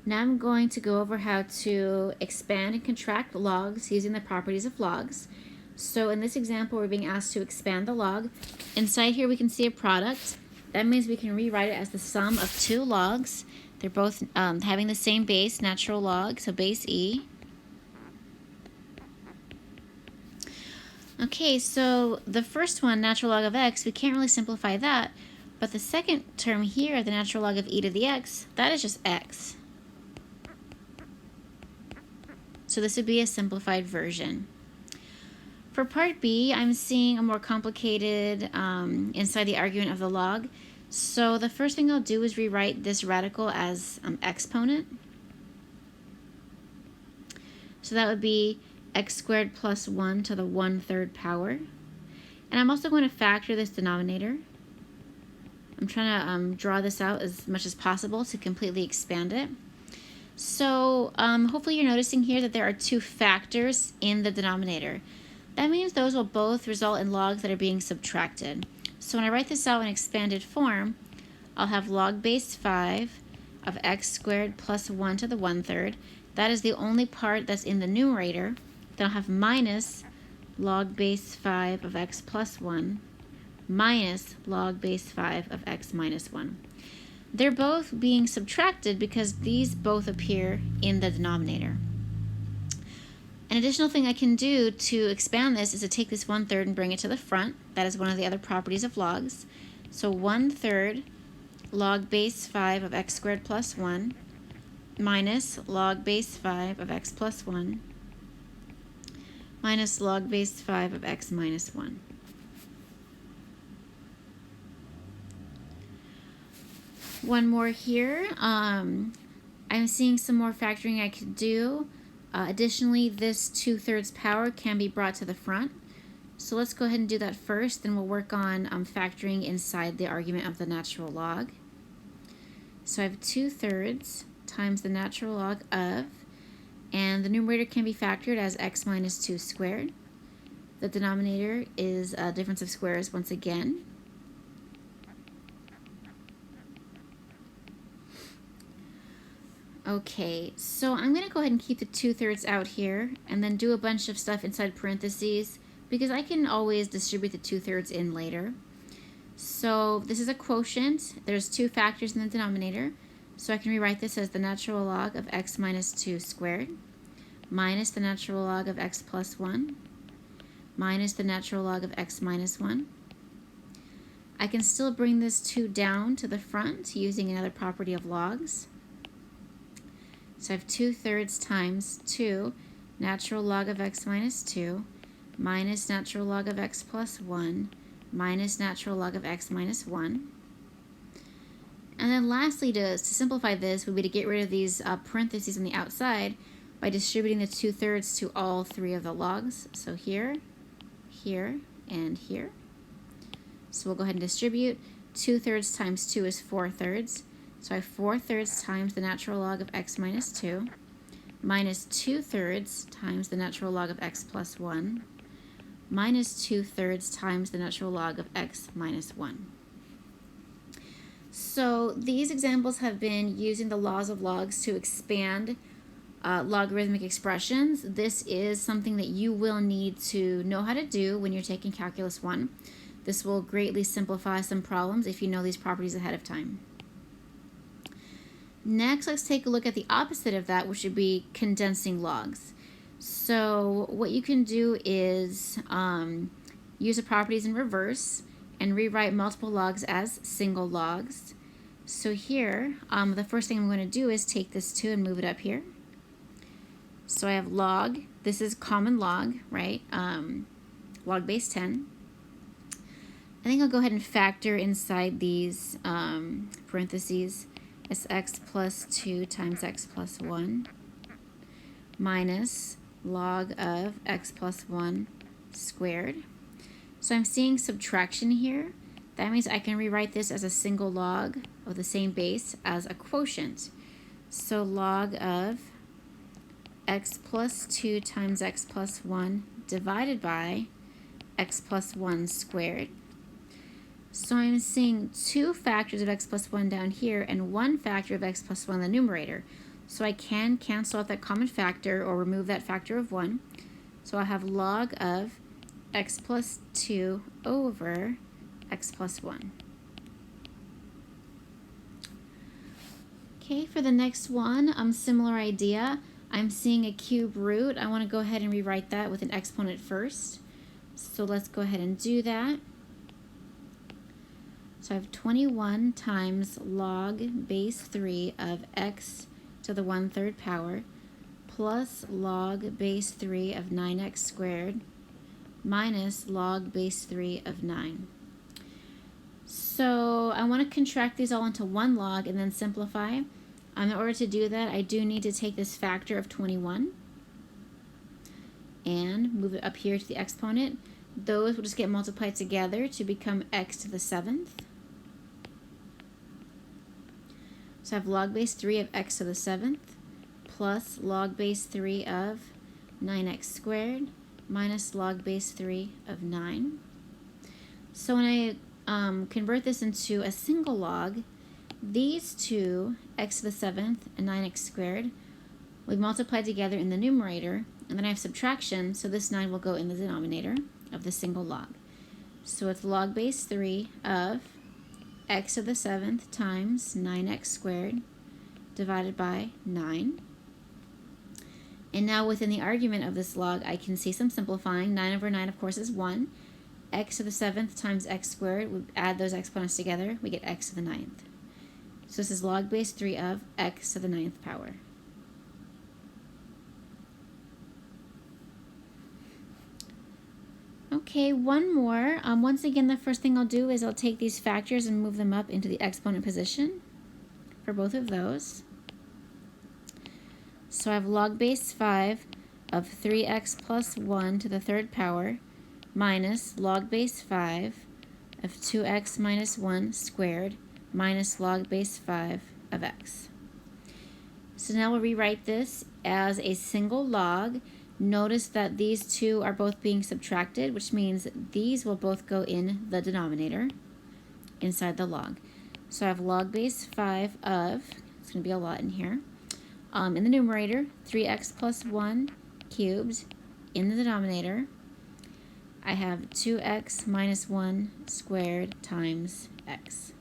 Now I'm going to go over how to expand and contract logs using the properties of logs. So in this example, we're being asked to expand the log. Inside here, we can see a product. That means we can rewrite it as the sum of two logs. They're both having the same base, natural log, so base e. Okay, so the first one, natural log of x, we can't really simplify that. But the second term here, the natural log of e to the x, that is just x. So this would be a simplified version. For part B, I'm seeing a more complicated inside the argument of the log. So the first thing I'll do is rewrite this radical as exponent. So that would be x squared plus 1 to the 1/3 power. And I'm also going to factor this denominator. I'm trying to draw this out as much as possible to completely expand it. So hopefully you're noticing here that there are two factors in the denominator. That means those will both result in logs that are being subtracted. So when I write this out in expanded form, I'll have log base 5 of x squared plus 1 to the 1/3. That is the only part that's in the numerator. Then I'll have minus log base 5 of x plus 1 minus log base 5 of x minus 1. They're both being subtracted because these both appear in the denominator. An additional thing I can do to expand this is to take this 1/3 and bring it to the front. That is one of the other properties of logs. So 1/3 log base 5 of x squared plus 1 minus log base 5 of x plus 1 minus log base 5 of x minus 1. One more here. I'm seeing some more factoring I could do. Additionally, this 2/3 power can be brought to the front. So let's go ahead and do that first, then we'll work on factoring inside the argument of the natural log. So I have 2/3 times the natural log of, and the numerator can be factored as x minus 2 squared. The denominator is a difference of squares once again. Okay, so I'm going to go ahead and keep the 2/3 out here and then do a bunch of stuff inside parentheses because I can always distribute the 2/3 in later. So this is a quotient. There's two factors in the denominator. So I can rewrite this as the natural log of x minus 2 squared minus the natural log of x plus 1 minus the natural log of x minus 1. I can still bring this 2 down to the front using another property of logs. So I have 2/3 times 2 natural log of x minus 2 minus natural log of x plus 1 minus natural log of x minus 1. And then lastly, to simplify this would be to get rid of these parentheses on the outside by distributing the 2/3 to all three of the logs. So here, here, and here. So we'll go ahead and distribute. 2/3 times 2 is 4/3. So I have 4/3 times the natural log of x minus 2 minus 2/3 times the natural log of x plus 1 minus 2/3 times the natural log of x minus 1. So these examples have been using the laws of logs to expand logarithmic expressions. This is something that you will need to know how to do when you're taking Calculus 1. This will greatly simplify some problems if you know these properties ahead of time. Next, let's take a look at the opposite of that, which would be condensing logs. So what you can do is use the properties in reverse and rewrite multiple logs as single logs. So here, the first thing I'm going to do is take this 2 and move it up here. So I have log, this is common log, right? Log base 10. I think I'll go ahead and factor inside these parentheses as x plus 2 times x plus 1 minus log of x plus 1 squared. So I'm seeing subtraction here. That means I can rewrite this as a single log of the same base as a quotient. So log of x plus 2 times x plus 1 divided by x plus 1 squared. So I'm seeing two factors of x plus 1 down here and one factor of x plus 1 in the numerator. so I can cancel out that common factor or remove that factor of 1. So I'll have log of x plus 2 over x plus 1. Okay, for the next one, similar idea. I'm seeing a cube root. I want to go ahead and rewrite that with an exponent first. So let's go ahead and do that. So I have 21 times log base 3 of x to the 1/3 power plus log base 3 of 9x squared minus log base 3 of 9. So I want to contract these all into one log and then simplify. In order to do that, I do need to take this factor of 21 and move it up here to the exponent. Those will just get multiplied together to become x to the 7th. So I have log base 3 of x to the 7th plus log base 3 of 9x squared minus log base 3 of 9. So when I convert this into a single log, these two, x to the 7th and 9x squared, we multiply together in the numerator, and then I have subtraction, so this 9 will go in the denominator of the single log. So it's log base 3 of x to the 7th times 9x squared divided by 9. And now within the argument of this log, I can see some simplifying. 9 over 9, of course, is 1. X to the 7th times x squared, we add those exponents together, we get x to the 9th. So this is log base 3 of x to the 9th power. Okay, one more. Once again, the first thing I'll do is I'll take these factors and move them up into the exponent position for both of those. So I have log base 5 of 3x plus 1 to the 3rd power minus log base 5 of 2x minus 1 squared minus log base 5 of x. So now we'll rewrite this as a single log. Notice that these two are both being subtracted, which means these will both go in the denominator inside the log. So I have log base 5 of, it's going to be a lot in here, in the numerator, 3x plus 1 cubed. In the denominator, I have 2x minus 1 squared times x.